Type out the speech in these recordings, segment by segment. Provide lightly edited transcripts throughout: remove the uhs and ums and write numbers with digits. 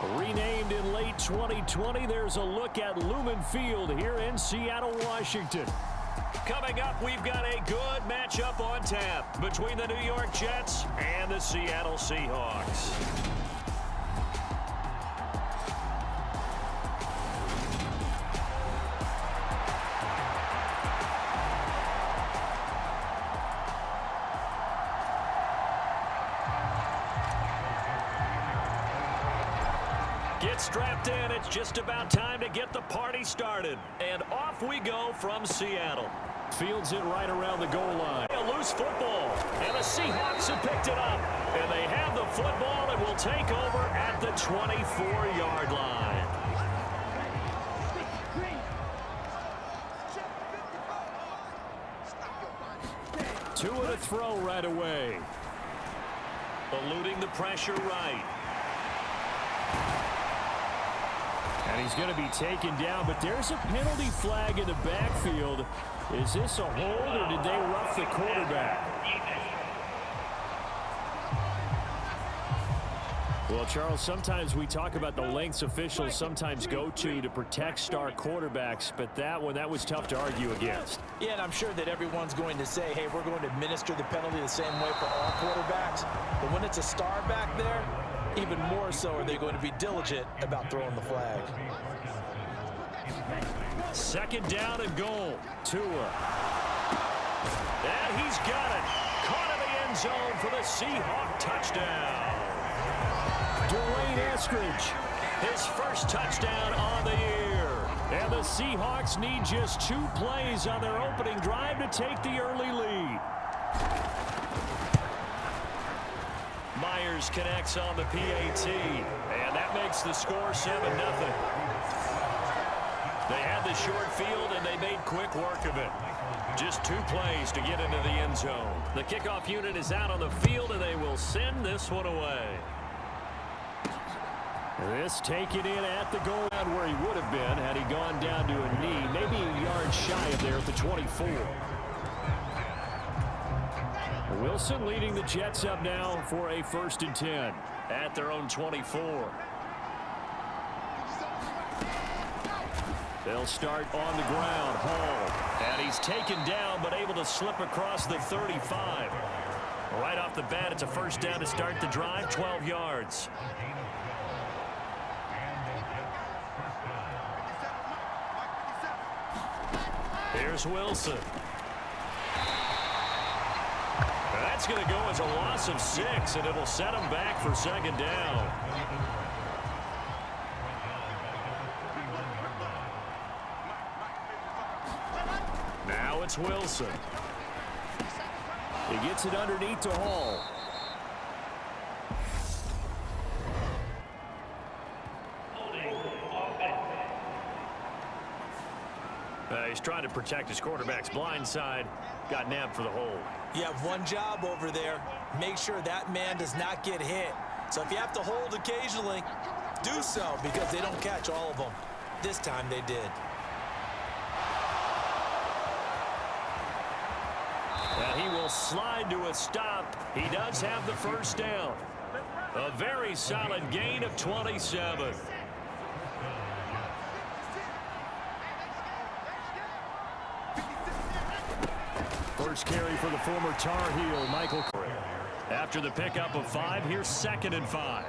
Renamed in late 2020, there's a look at Lumen Field here in Seattle, Washington. Coming up, we've got a good matchup on tap between the New York Jets and the Seattle Seahawks. Get strapped in. It's just about time to get the party started. And off we go from Seattle. Fields it right around the goal line. A loose football. And the Seahawks have picked it up. And they have the football and will take over at the 24-yard line. Two and a throw right away. Eluding the pressure right. And he's going to be taken down, but there's a penalty flag in the backfield. Is this a hold, or did they rough the quarterback? Well, Charles, sometimes we talk about the lengths officials sometimes go to protect star quarterbacks, but that was tough to argue against. Yeah, and I'm sure that everyone's going to say, hey, we're going to administer the penalty the same way for all quarterbacks. But when it's a star back there, even more so are they going to be diligent about throwing the flag. Second down and goal. Tua. And he's got it. Caught in the end zone for the Seahawk touchdown. Dwayne Eskridge, his first touchdown on the year. And the Seahawks need just 2 plays on their opening drive to take the early lead. Myers connects on the PAT, and that makes the score 7-0. They had the short field, and they made quick work of it. Just 2 plays to get into the end zone. The kickoff unit is out on the field, and they will send this one away. This taken in at the goal line where he would have been had he gone down to a knee, maybe a yard shy of there at the 24. Wilson leading the Jets up now for a 1st and 10 at their own 24. They'll start on the ground. Hall. And he's taken down but able to slip across the 35. Right off the bat, it's a 1st down to start the drive, 12 yards. Here's Wilson. That's going to go as a loss of 6, and it'll set him back for 2nd down. Now it's Wilson. He gets it underneath to Hall. He's trying to protect his quarterback's blind side. Got nabbed for the hold. You have one job over there. Make sure that man does not get hit. So if you have to hold occasionally, do so, because they don't catch all of them. This time they did. And he will slide to a stop. He does have the 1st down. A very solid gain of 27. First carry for the former Tar Heel, Michael. After the pickup of 5, here's 2nd and 5.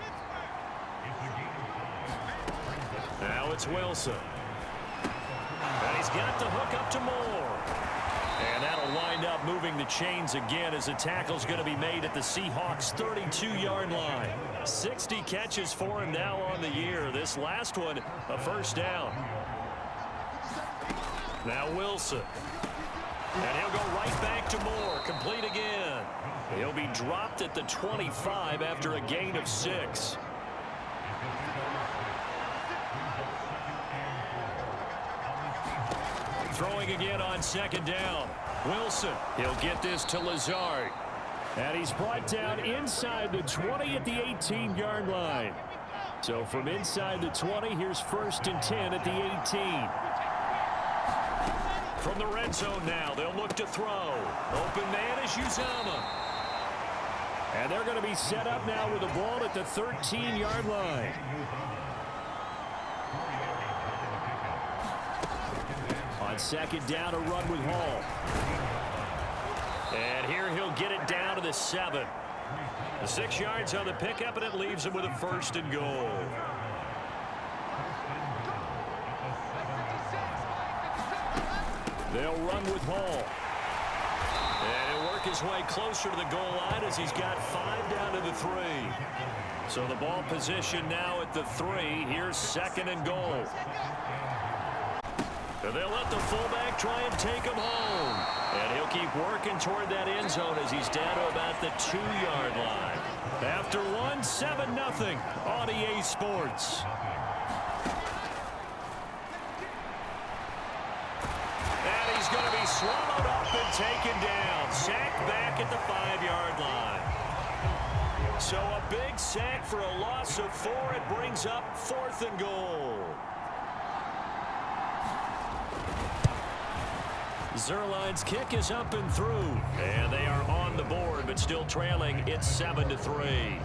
Now it's Wilson. And he's got the hook up to Moore. And that'll wind up moving the chains again as the tackle's going to be made at the Seahawks' 32-yard line. 60 catches for him now on the year. This last one, a 1st down. Now Wilson. And he'll go right back to Moore. Complete again. He'll be dropped at the 25 after a gain of 6. Throwing again on 2nd down. Wilson. He'll get this to Lazard. And he's brought down inside the 20 at the 18-yard line. So from inside the 20, here's 1st and 10 at the 18. From the red zone now, they'll look to throw. Open man is Uzama. And they're going to be set up now with the ball at the 13-yard line. On second down, a run with Hall. And here he'll get it down to the 7. The 6 yards on the pickup, and it leaves him with a 1st and goal. They'll run with Hall. And he'll work his way closer to the goal line as he's got 5 down to the 3. So the ball position now at the 3. Here's 2nd and goal. And they'll let the fullback try and take him home. And he'll keep working toward that end zone as he's down to about the 2-yard line. After one, 7-0 on EA Sports. And he's going to be swallowed up and taken down. Sacked back at the 5-yard line. So a big sack for a loss of 4. It brings up 4th and goal. Zerline's kick is up and through. And they are on the board, but still trailing. It's 7-3.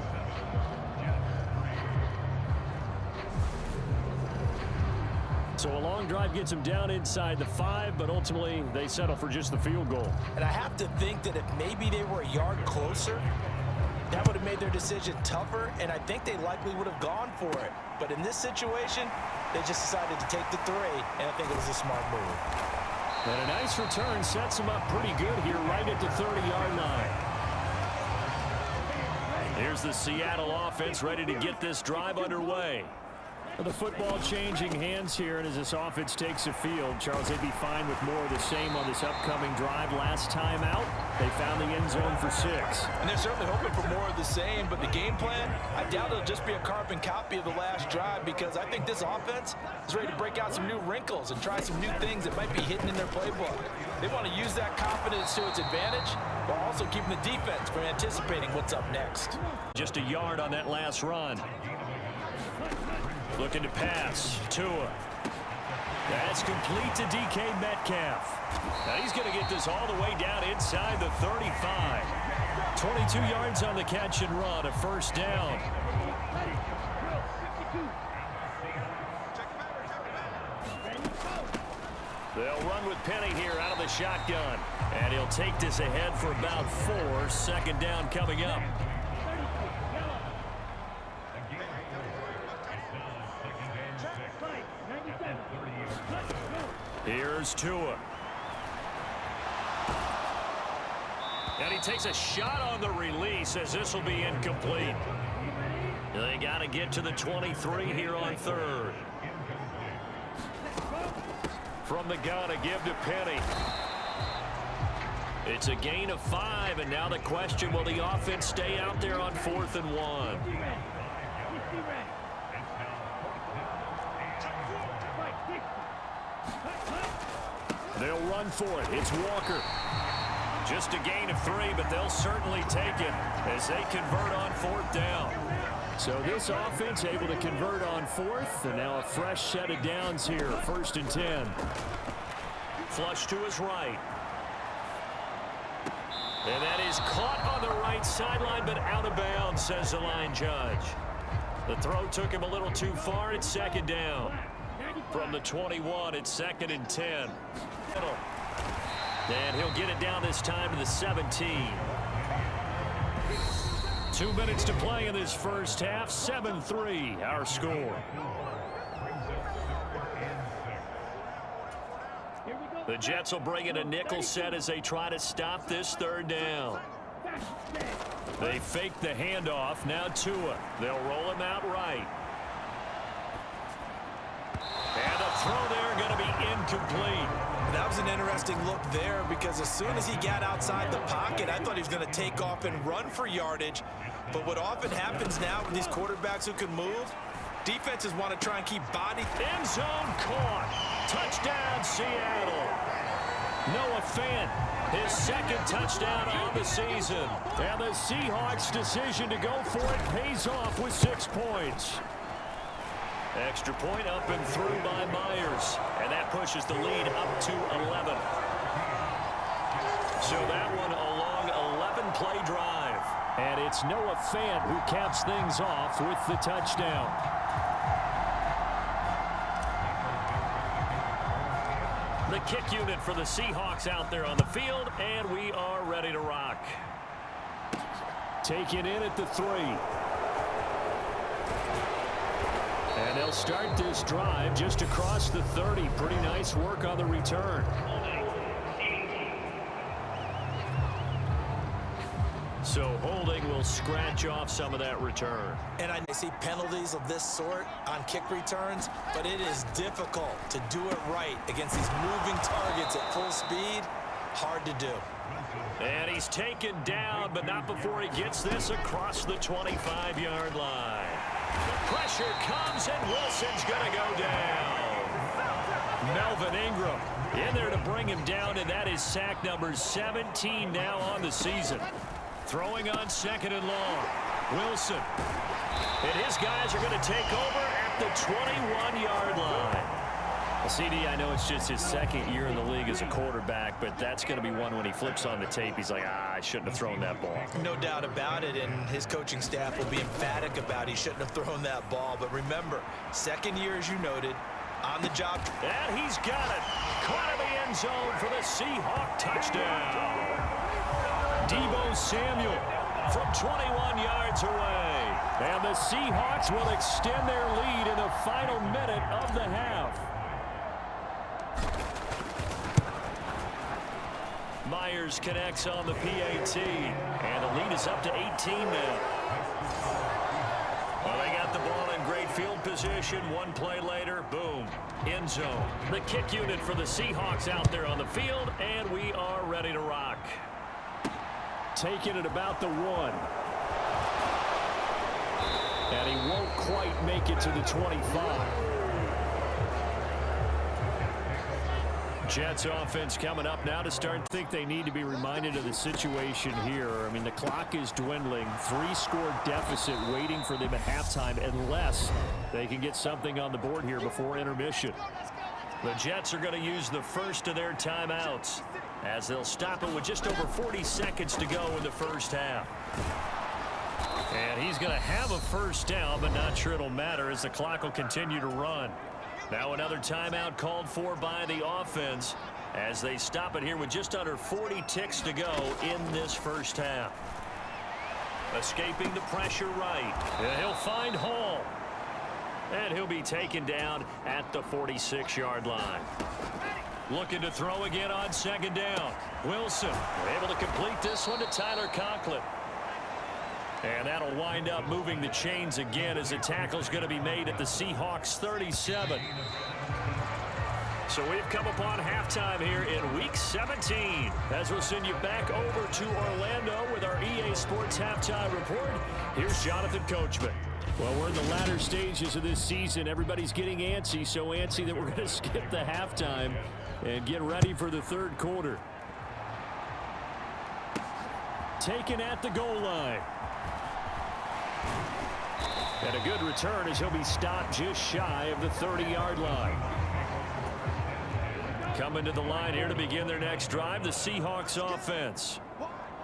So a long drive gets them down inside the 5, but ultimately they settle for just the field goal. And I have to think that if maybe they were a yard closer, that would have made their decision tougher, and I think they likely would have gone for it. But in this situation, they just decided to take the 3, and I think it was a smart move. And a nice return sets them up pretty good here right at the 30-yard line. Here's the Seattle offense ready to get this drive underway. The football changing hands here, and as this offense takes the field, Charles, they'd be fine with more of the same on this upcoming drive. Last time out, they found the end zone for 6. And they're certainly hoping for more of the same, but the game plan, I doubt it'll just be a carbon copy of the last drive, because I think this offense is ready to break out some new wrinkles and try some new things that might be hidden in their playbook. They want to use that confidence to its advantage, while also keeping the defense from anticipating what's up next. Just a yard on that last run. Looking to pass. Tua. That's complete to DK Metcalf. Now he's going to get this all the way down inside the 35. 22 yards on the catch and run. A 1st down. They'll run with Penny here out of the shotgun. And he'll take this ahead for about 4. 2nd down coming up. Here's Tua. And he takes a shot on the release as this will be incomplete. They got to get to the 23 here on 3rd. From the gun, a give to Penny. It's a gain of 5, and now the question, will the offense stay out there on 4th and 1? They'll run for it. It's Walker. Just a gain of 3, but they'll certainly take it as they convert on 4th down. So this offense able to convert on 4th, and now a fresh set of downs here. 1st and 10. Flush to his right. And that is caught on the right sideline, but out of bounds, says the line judge. The throw took him a little too far. It's 2nd down. From the 21, it's 2nd and 10. And he'll get it down this time to the 17. 2 minutes to play in this first half. 7-3, our score. The Jets will bring in a nickel set as they try to stop this 3rd down. They fake the handoff. Now Tua. They'll roll him out right. And the throw there going to be incomplete. That was an interesting look there, because as soon as he got outside the pocket, I thought he was going to take off and run for yardage. But what often happens now with these quarterbacks who can move, defenses want to try and keep body. End zone caught. Touchdown, Seattle. Noah Fant, his 2nd touchdown on the season. And the Seahawks' decision to go for it pays off with 6 points. Extra point up and through by Myers. And that pushes the lead up to 11. So that one a long 11-play drive. And it's Noah Fant who caps things off with the touchdown. The kick unit for the Seahawks out there on the field, and we are ready to rock. Taken in at the 3. And they'll start this drive just across the 30. Pretty nice work on the return. So holding will scratch off some of that return. And I see penalties of this sort on kick returns, but it is difficult to do it right against these moving targets at full speed. Hard to do. And he's taken down, but not before he gets this across the 25-yard line. Pressure comes, and Wilson's going to go down. Melvin Ingram in there to bring him down, and that is sack number 17 now on the season. Throwing on 2nd and long. Wilson. And his guys are going to take over at the 21-yard line. Well, CD, I know it's just his 2nd year in the league as a quarterback, but that's going to be one when he flips on the tape. He's like, I shouldn't have thrown that ball. No doubt about it, and his coaching staff will be emphatic about he shouldn't have thrown that ball. But remember, 2nd year, as you noted, on the job. And he's got it. Caught in the end zone for the Seahawk touchdown. Deebo Samuel from 21 yards away. And the Seahawks will extend their lead in the final minute of the half. Myers connects on the PAT. And the lead is up to 18 now. Well, they got the ball in great field position. One play later, boom, end zone. The kick unit for the Seahawks out there on the field, and we are ready to rock. Taking it about the 1. And he won't quite make it to the 25. Jets offense coming up now to start. I think they need to be reminded of the situation here. I mean, the clock is dwindling. 3-score deficit waiting for them at halftime unless they can get something on the board here before intermission. The Jets are going to use the first of their timeouts as they'll stop it with just over 40 seconds to go in the first half. And he's going to have a first down, but not sure it'll matter as the clock will continue to run. Now another timeout called for by the offense as they stop it here with just under 40 ticks to go in this first half. Escaping the pressure right. And he'll find Hall. And he'll be taken down at the 46-yard line. Looking to throw again on 2nd down. Wilson able to complete this one to Tyler Conklin. And that'll wind up moving the chains again as the tackle's going to be made at the Seahawks 37. So we've come upon halftime here in Week 17 as we'll send you back over to Orlando with our EA Sports Halftime Report. Here's Jonathan Coachman. Well, we're in the latter stages of this season. Everybody's getting antsy, so antsy that we're going to skip the halftime and get ready for the 3rd quarter. Taken at the goal line. And a good return as he'll be stopped just shy of the 30-yard line. Coming to the line here to begin their next drive, the Seahawks offense.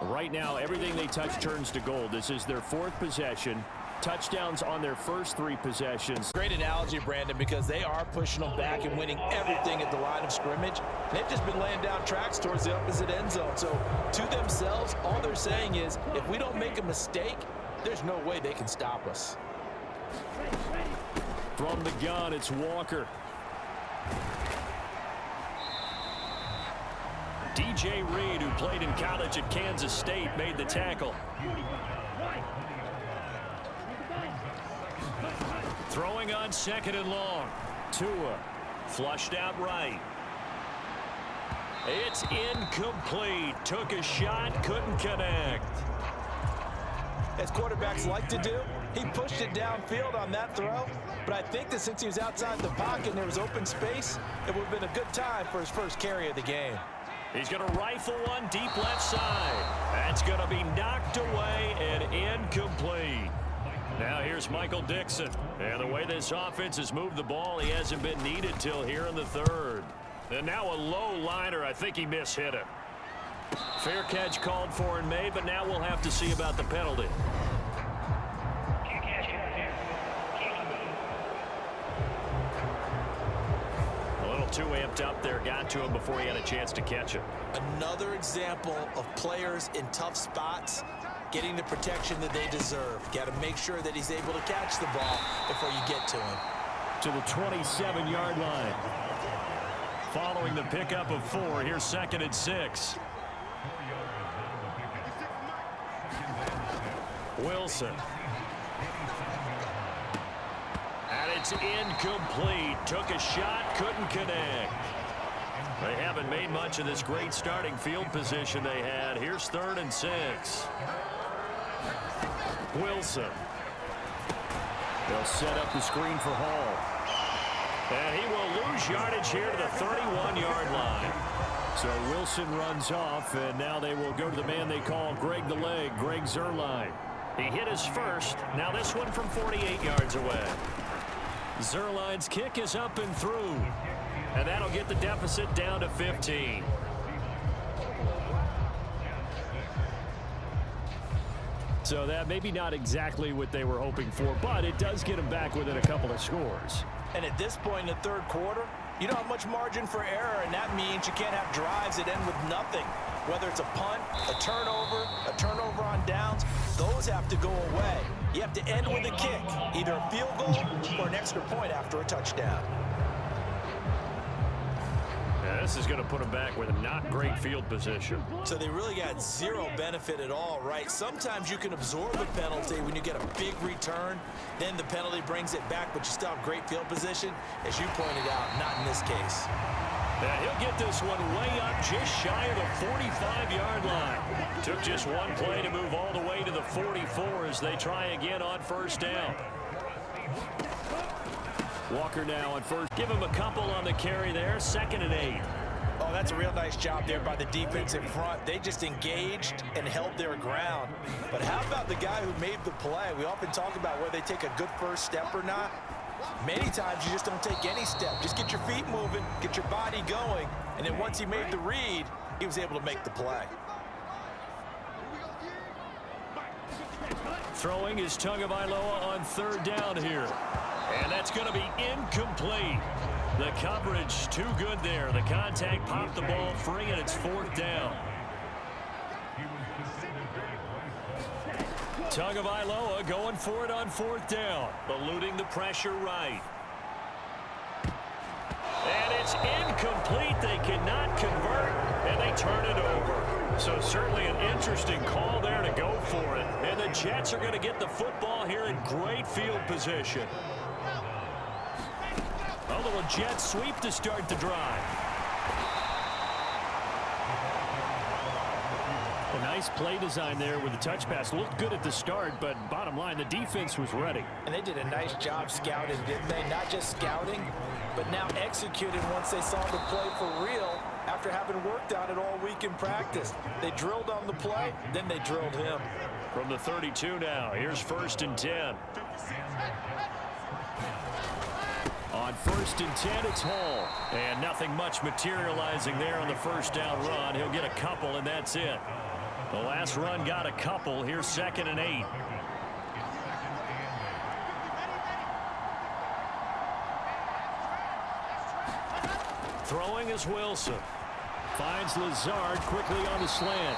Right now, everything they touch turns to gold. This is their 4th possession. Touchdowns on their first 3 possessions. Great analogy, Brandon, because they are pushing them back and winning everything at the line of scrimmage. They've just been laying down tracks towards the opposite end zone. So to themselves, all they're saying is, if we don't make a mistake, there's no way they can stop us. From the gun, it's Walker. DJ Reed, who played in college at Kansas State, made the tackle. Throwing on 2nd and long. Tua flushed out right. It's incomplete. Took a shot, couldn't connect. As quarterbacks like to do, he pushed it downfield on that throw. But I think that since he was outside the pocket and there was open space, it would have been a good time for his first carry of the game. He's going to rifle one deep left side. That's going to be knocked away and incomplete. Now here's Michael Dixon. And the way this offense has moved the ball, he hasn't been needed till here in the 3rd. And now a low liner. I think he mishit it. Fair catch called for and made, but now we'll have to see about the penalty. A little too amped up there, got to him before he had a chance to catch it. Another example of players in tough spots getting the protection that they deserve. Got to make sure that he's able to catch the ball before you get to him. To the 27-yard line. Following the pickup of 4, here's 2nd and 6. Wilson. And it's incomplete. Took a shot, couldn't connect. They haven't made much of this great starting field position they had. Here's 3rd and 6. Wilson. They'll set up the screen for Hall. And he will lose yardage here to the 31-yard line. So Wilson runs off, and now they will go to the man they call Greg the Leg, Greg Zuerlein. He hit his first. Now this one from 48 yards away. Zuerlein's kick is up and through. And that'll get the deficit down to 15. So that maybe not exactly what they were hoping for, but it does get them back within a couple of scores. And at this point in the third quarter, you don't have much margin for error, and that means you can't have drives that end with nothing. Whether it's a punt, a turnover on downs, those have to go away. You have to end with a kick, either a field goal or an extra point after a touchdown. Yeah, this is going to put them back with a not great field position. So they really got zero benefit at all, right? Sometimes you can absorb a penalty when you get a big return. Then the penalty brings it back, but you still have great field position. As you pointed out, not in this case. Yeah, he'll get this one way up just shy of the 45-yard line. Took just one play to move all the way to the 44 as they try again on first down. Walker now on first. Give him a couple on the carry there. 2nd and 8. Oh, that's a real nice job there by the defense in front. They just engaged and held their ground. But how about the guy who made the play? We often talk about whether they take a good first step or not. Many times you just don't take any step. Just get your feet moving, get your body going, and then once he made the read, he was able to make the play. Throwing is Tagovailoa on 3rd down here. And that's going to be incomplete. The coverage too good there. The contact popped the ball free, and it's 4th down. Tagovailoa going for it on 4th down. Eluding the pressure right. And it's incomplete. They cannot convert, and they turn it over. So certainly an interesting call there to go for it. And the Jets are going to get the football here in great field position. A little jet sweep to start the drive. A nice play design there with the touch pass. Looked good at the start, but bottom line, the defense was ready. And they did a nice job scouting, didn't they? Not just scouting, but now executing once they saw the play for real after having worked on it all week in practice. They drilled on the play, then they drilled him. From the 32 now, here's 1st and 10. On 1st and 10, it's Hall. And nothing much materializing there on the first down run. He'll get a couple, and that's it. The last run got a couple. Here's 2nd and 8. Throwing is Wilson. Finds Lazard quickly on the slant.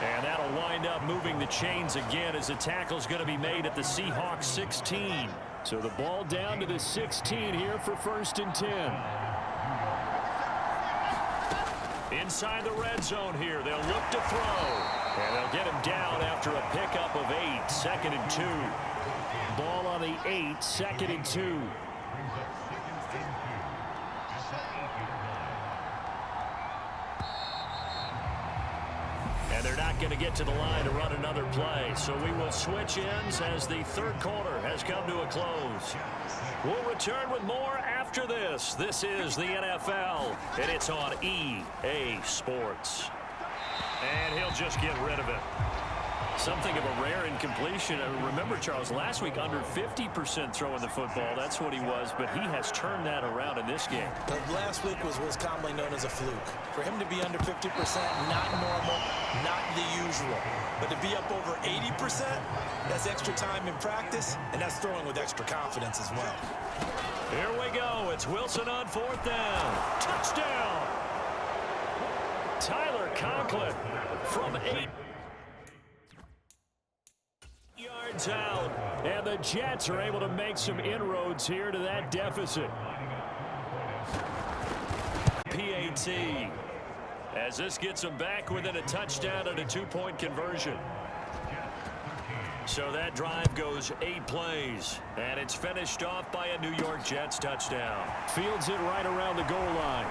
And that'll wind up moving the chains again as the tackle's going to be made at the Seahawks 16. So the ball down to the 16 here for 1st and 10. Inside the red zone here. They'll look to throw. And they'll get him down after a pickup of 8. 2nd and 2. Ball on the 8. 2nd and 2. And they're not going to get to the line to run another play. So we will switch ends as the third quarter has come to a close. We'll return with more after this. This is the NFL, and it's on EA Sports. And he'll just get rid of it. Something of a rare incompletion. Remember, Charles, last week under 50% throwing the football. That's what he was, but he has turned that around in this game. But last week was what's commonly known as a fluke. For him to be under 50%, not normal, not the usual. But to be up over 80%, that's extra time in practice, and that's throwing with extra confidence as well. Here we go. It's Wilson on 4th down. Touchdown! Tyler Conklin from 8 yards out. And the Jets are able to make some inroads here to that deficit. PAT. As this gets them back within a touchdown and a 2-point conversion. So that drive goes 8 plays, and it's finished off by a New York Jets touchdown. Fields it right around the goal line.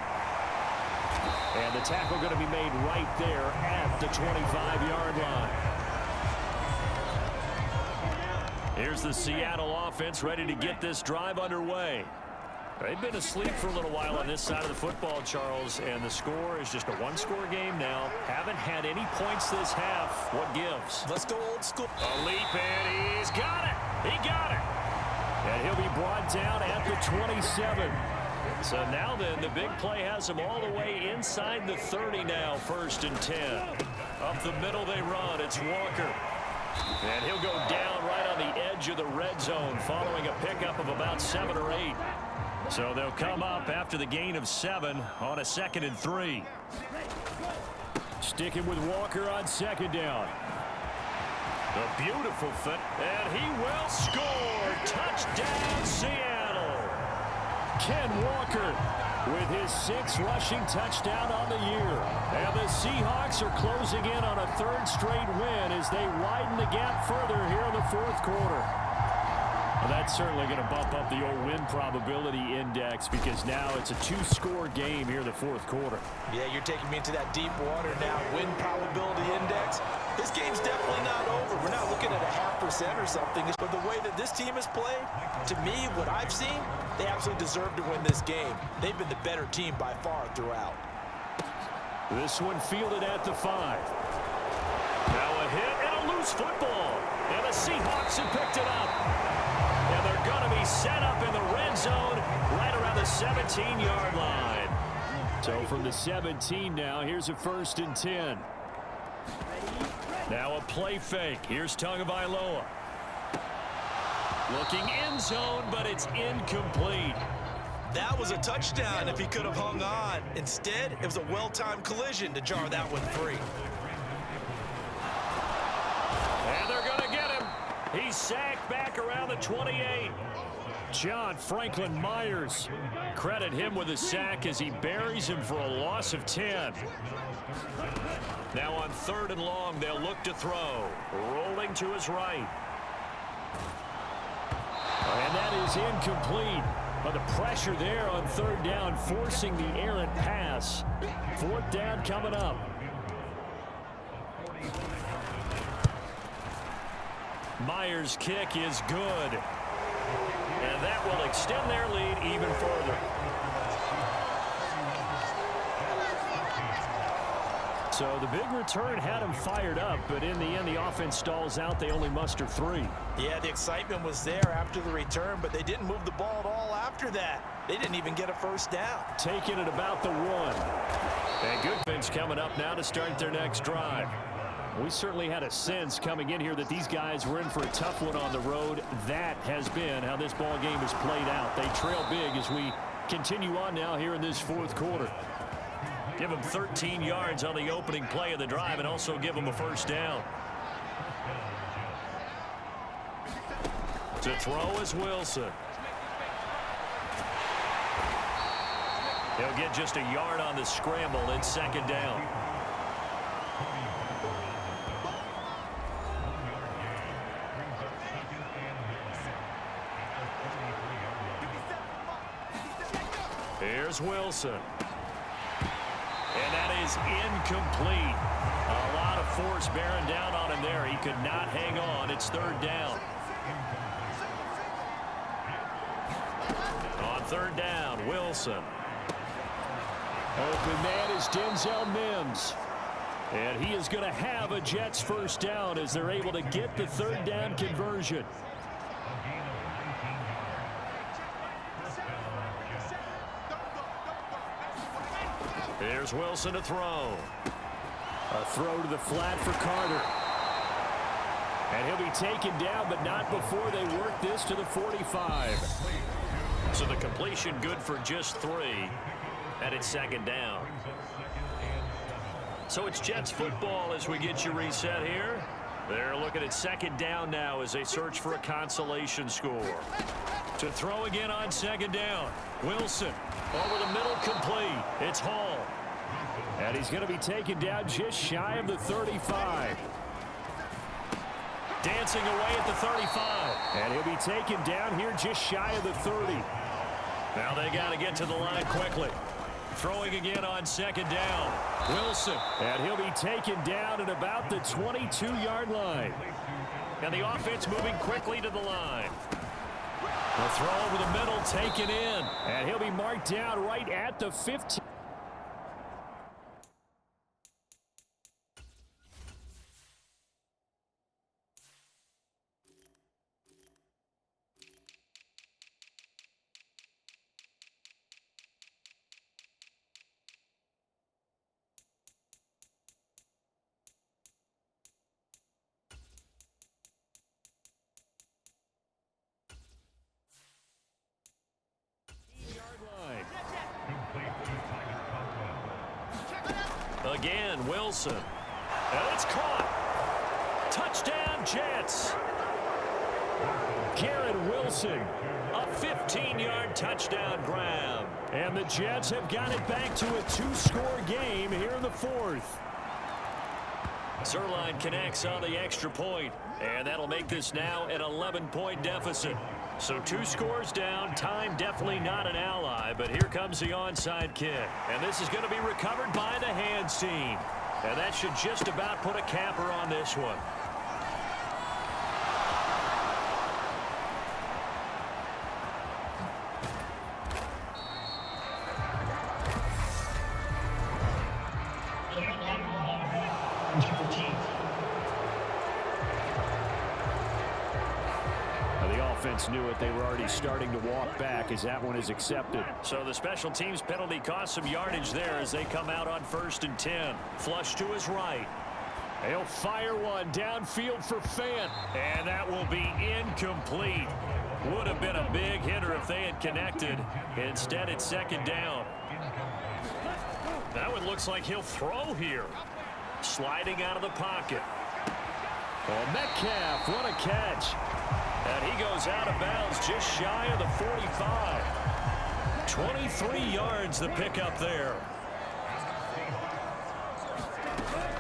And the tackle going to be made right there at the 25-yard line. Here's the Seattle offense ready to get this drive underway. They've been asleep for a little while on this side of the football, Charles, and the score is just a one-score game now. Haven't had any points this half. What gives? Let's go old school. A leap, and he's got it. He got it. And he'll be brought down at the 27. So now then, the big play has him all the way inside the 30 now, 1st and 10. Up the middle they run. It's Walker. And he'll go down right on the edge of the red zone following a pickup of about 7 or 8. So they'll come up after the gain of 7 on a 2nd and 3. Sticking with Walker on 2nd down. A beautiful fit, and he will score. Touchdown, Seattle. Ken Walker with his 6th rushing touchdown on the year. And the Seahawks are closing in on a 3rd straight win as they widen the gap further here in the 4th quarter. Well, that's certainly going to bump up the old win probability index because now it's a 2-score game here in the 4th quarter. Yeah, you're taking me into that deep water now. Win probability index. This game's definitely not over. We're not looking at a 0.5% or something. But the way that this team has played, to me, what I've seen, they absolutely deserve to win this game. They've been the better team by far throughout. This one fielded at the 5. Now a hit and a loose football. And the Seahawks have picked it up. And they're going to be set up in the red zone right around the 17-yard line. So from the 17 now, here's a 1st and 10. Now a play fake. Here's Tagovailoa. Looking end zone, but it's incomplete. That was a touchdown if he could have hung on. Instead, it was a well-timed collision to jar that one free. And they're going to get him. He's sacked back around the 28. John Franklin Myers. Credit him with a sack as he buries him for a loss of 10. Now on 3rd and long, they'll look to throw. Rolling to his right. And that is incomplete. But the pressure there on 3rd down, forcing the errant pass. 4th down coming up. Myers' kick is good. And that will extend their lead even further. So the big return had him fired up, but in the end, the offense stalls out. They only muster 3. Yeah, the excitement was there after the return, but they didn't move the ball at all after that. They didn't even get a 1st down. Taking it about the 1. And good bench coming up now to start their next drive. We certainly had a sense coming in here that these guys were in for a tough one on the road. That has been how this ball game has played out. They trail big as we continue on now here in this 4th quarter. Give them 13 yards on the opening play of the drive and also give them a 1st down. To throw is Wilson. He'll get just a yard on the scramble. It's 2nd down. Here's Wilson. And that is incomplete. A lot of force bearing down on him there. He could not hang on. It's 3rd down. On 3rd down, Wilson. Open man is Denzel Mims. And he is going to have a Jets first down as they're able to get the third down conversion. Here's Wilson to throw. A throw to the flat for Carter. And he'll be taken down, but not before they work this to the 45. So the completion good for just 3. And it's second down. So it's Jets football as we get you reset here. They're looking at second down now as they search for a consolation score. To throw again on second down. Wilson over the middle, complete. It's Hall. And he's going to be taken down just shy of the 35. Dancing away at the 35. And he'll be taken down here just shy of the 30. Now they got to get to the line quickly. Throwing again on second down. Wilson. And he'll be taken down at about the 22-yard line. And the offense moving quickly to the line. The throw over the middle taken in. And he'll be marked down right at the 15. Again, Wilson. And it's caught. Touchdown, Jets. Garrett Wilson. A 15-yard touchdown grab. And the Jets have got it back to a 2-score game here in the 4th. Zerline connects on the extra point, and that'll make this now an 11-point deficit. So 2 scores down, time definitely not an ally, but here comes the onside kick. And this is going to be recovered by the hands team. And that should just about put a capper on this one. Knew it. They were already starting to walk back as that one is accepted. So the special teams penalty cost some yardage there as they come out on 1st and 10. Flush to his right. He'll fire one downfield for Fant. And that will be incomplete. Would have been a big hitter if they had connected. Instead, it's second down. That one looks like he'll throw here. Sliding out of the pocket. Oh, Metcalf, what a catch. And he goes out of bounds just shy of the 45. 23 yards the pickup there.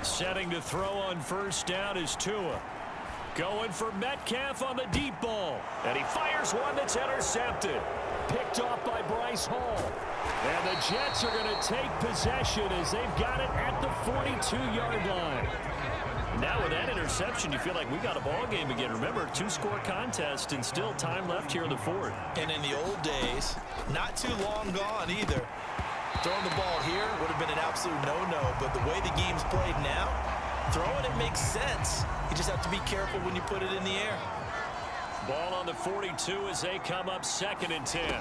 Setting to throw on first down is Tua. Going for Metcalf on the deep ball. And he fires one that's intercepted. Picked off by Bryce Hall. And the Jets are going to take possession as they've got it at the 42-yard line. Now with that interception, you feel like we got a ball game again. Remember, 2-score contest and still time left here in the 4th. And in the old days, not too long gone either. Throwing the ball here would have been an absolute no-no, but the way the game's played now, throwing it makes sense. You just have to be careful when you put it in the air. Ball on the 42 as they come up 2nd and 10.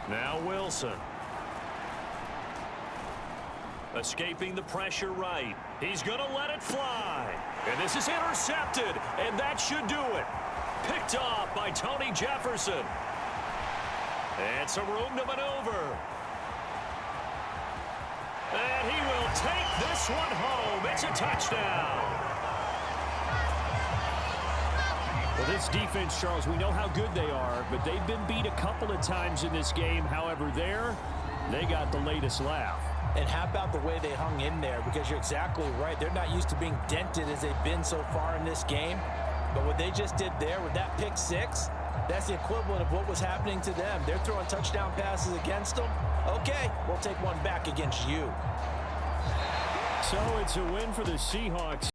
Now Wilson. Escaping the pressure right. He's going to let it fly. And this is intercepted, and that should do it. Picked off by Tony Jefferson. And some room to maneuver. And he will take this one home. It's a touchdown. Well, this defense, Charles, we know how good they are, but they've been beat a couple of times in this game. However, they got the latest laugh. And how about the way they hung in there? Because you're exactly right. They're not used to being dented as they've been so far in this game. But what they just did there with that pick 6, that's the equivalent of what was happening to them. They're throwing touchdown passes against them. Okay, we'll take one back against you. So it's a win for the Seahawks